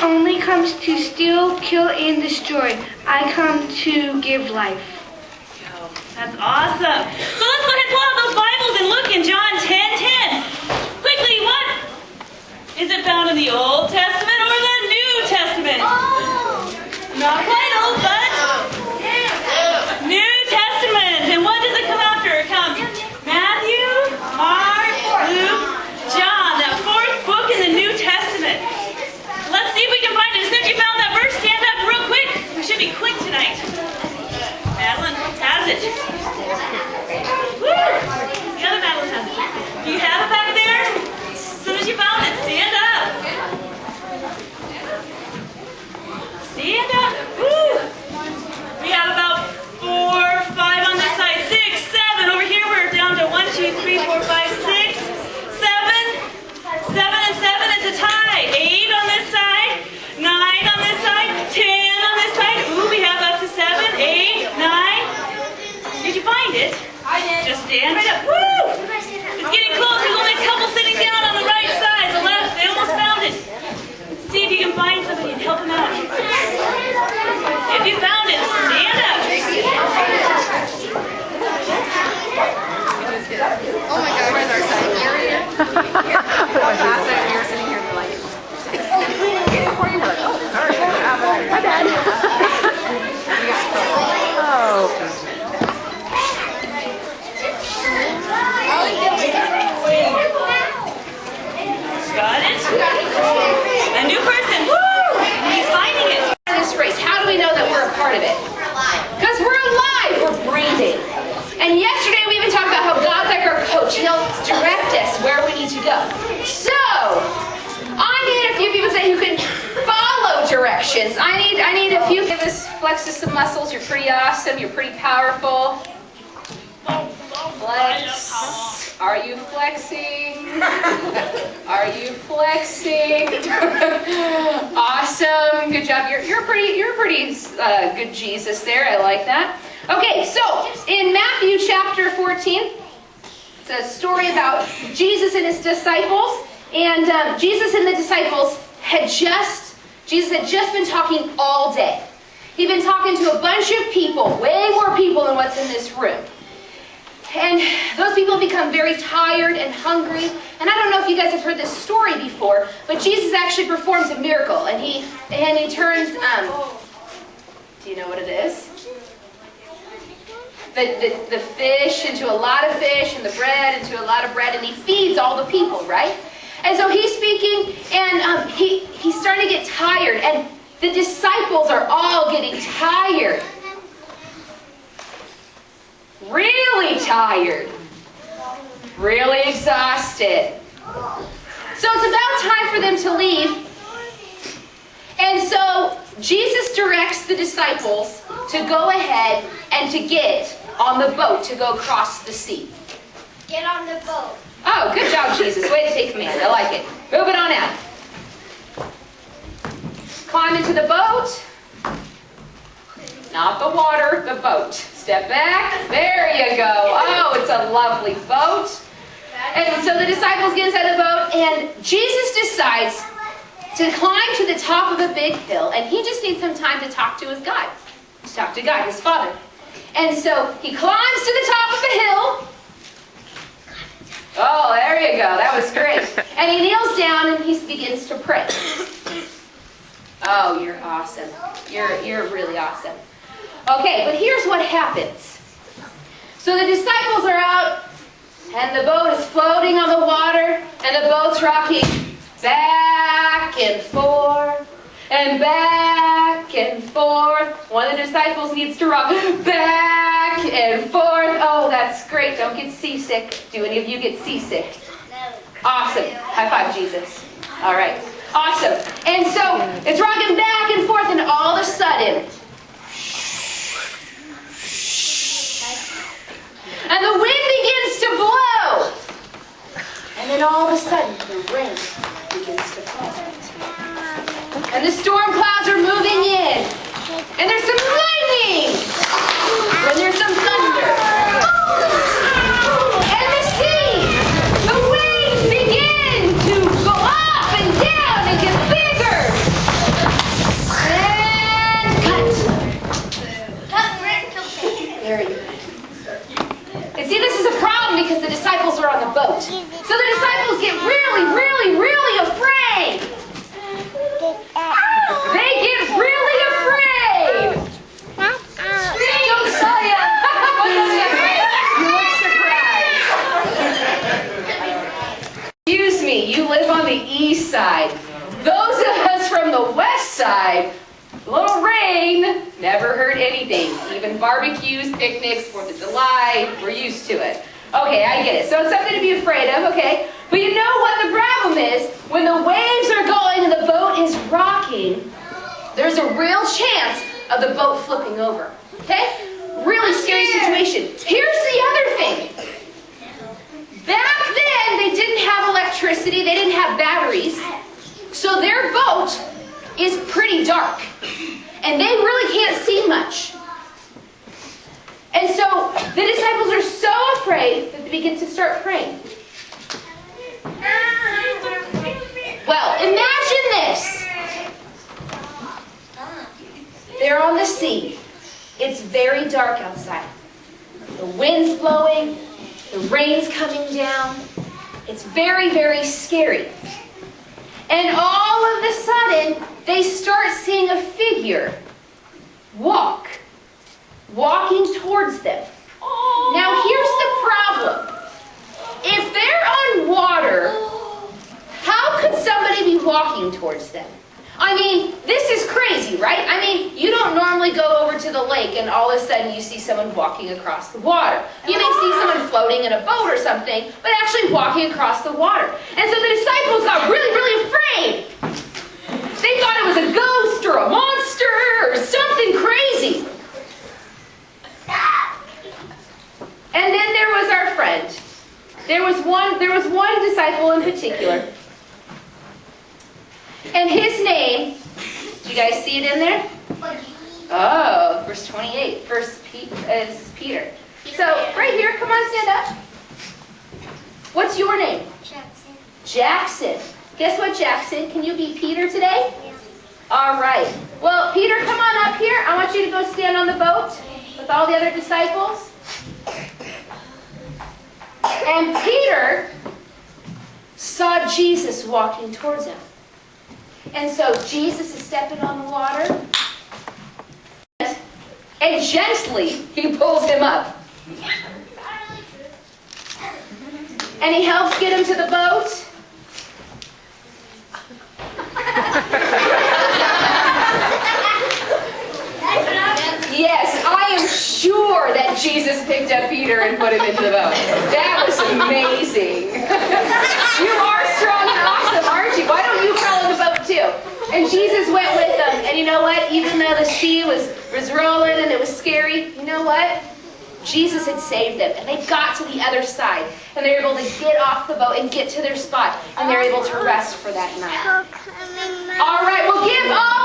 only comes to steal, kill, and destroy. I come to give life. That's awesome. So let's go ahead and pull out those Bibles and look in John 10:10. Quickly, what? Is it found in the Old Testament or the New Testament? Not quite old, but New Testament. And what does it come after? It comes Matthew, Mark, Luke, John, that fourth book in the New Testament. Let's see if we can find it. As soon as you found that verse, stand up real quick. We should be quick tonight. Madeline has it. Woo! The other Madeline has it. You have it back there? As soon as you found it, stand up. Stand up. Woo! We have about 4, 5 on this side, 6, 7. Over here we're down to 1, 2, 3, 4, 5, 6, 7. 7 and 7 is a tie. 8 on this side, 9 on this side, 10 on this side. Ooh, we have up to 7, 8, 9. Did you find it? I did. Just stand right up. Woo! It's getting close. There's only a couple sitting down on the right side, the left. They almost found it. See if you can find somebody and help them out. If you found it, stand up. Oh my God, where's our side? Last night we were sitting here and we're like, before you were like, oh, sorry. My bad. Oh. Got it? A new person. Woo! He's finding it. This race, how do we know that we're a part of it? Because we're alive, we're breathing. And yesterday we even talked about how God's like our coach. He'll direct us where we need to go. So, I need a few people say who can follow directions. I need a few. Give us, flex us some muscles. You're pretty awesome. You're pretty powerful. Flex. Are you flexing? Are you flexing? Awesome. Good job. You're pretty good Jesus there. I like that. Okay, so in Matthew chapter 14, it's a story about Jesus and his disciples. And Jesus and the disciples Jesus had just been talking all day. He'd been talking to a bunch of people, way more people than what's in this room. And those people become very tired and hungry. And I don't know if you guys have heard this story before, but Jesus actually performs a miracle. And he turns, do you know what it is? The fish into a lot of fish and the bread into a lot of bread. And he feeds all the people, right? And so he's speaking and he's starting to get tired. And the disciples are all getting tired. Really tired, really exhausted. So it's about time for them to leave. And so Jesus directs the disciples to go ahead and to get on the boat to go across the sea. Get on the boat. Oh, good job, Jesus. Way to take command. I like it. Move it on out. Climb into the boat. Not the water, the boat. Step back. There you go. Oh, it's a lovely boat. And so the disciples get inside the boat, and Jesus decides to climb to the top of a big hill, and he just needs some time to talk to his God. To talk to God, his Father. And so he climbs to the top of the hill. Oh, there you go. That was great. And he kneels down and he begins to pray. Oh, you're awesome. You're really awesome. Okay, but here's what happens. So the disciples are out, and the boat is floating on the water, and the boat's rocking back and forth, and back and forth. One of the disciples needs to rock back and forth. Oh, that's great. Don't get seasick. Do any of you get seasick? Awesome. High five, Jesus. All right. Awesome. And so it's rocking back and forth, and all of a sudden, and the wind begins to blow. And then all of a sudden, the rain begins to fall. And the storm clouds are moving in. And there's some lightning. And there's some thunder. And the sea, the waves begin to go up and down and get bigger Excuse me, you live on the east side. Those of us from the west side, a little rain never hurt anything. Even barbecues, picnics, 4th of July, we're used to it. Okay, I get it. So it's something to be afraid of, okay? But you know what the problem is? When the waves are going and the boat is rocking, there's a real chance of the boat flipping over, okay? Really scary situation. Here's the other thing. Back then, they didn't have electricity, they didn't have batteries, so their boat is pretty dark, and they really can't see much. And so the disciples are so afraid that they begin to start praying. Well, imagine this. They're on the sea. It's very dark outside. The wind's blowing. The rain's coming down. It's very, very scary. And all of a sudden, they start seeing a figure walking towards them. Now, here's the problem. If they're on water, how could somebody be walking towards them? I mean, this is crazy, right? I mean, you don't normally go over to the lake and all of a sudden you see someone walking across the water. You may see someone floating in a boat or something, but actually walking across the water. And so the disciples got really, really afraid. They thought it was a ghost or a monster or something crazy. And then there was our friend. There was one disciple in particular. And his name, do you guys see it in there? Oh, verse 28. This is Peter. So, right here, come on, stand up. What's your name? Jackson. Jackson. Guess what, Jackson? Can you be Peter today? All right. Well, Peter, come on up here. I want you to go stand on the boat with all the other disciples. And Peter saw Jesus walking towards him. And so Jesus is stepping on the water. And gently, he pulls him up. And he helps get him to the boat. Yes, I am sure that Jesus picked up Peter and put him into the boat. That was amazing. You are strong and awesome, aren't you? Why don't you crawl in the boat too? And Jesus went with them. And you know what? Even though the sea was rolling and it was scary, you know what? Jesus had saved them. And they got to the other side. And they were able to get off the boat and get to their spot. And they were able to rest for that night. All right, well, give all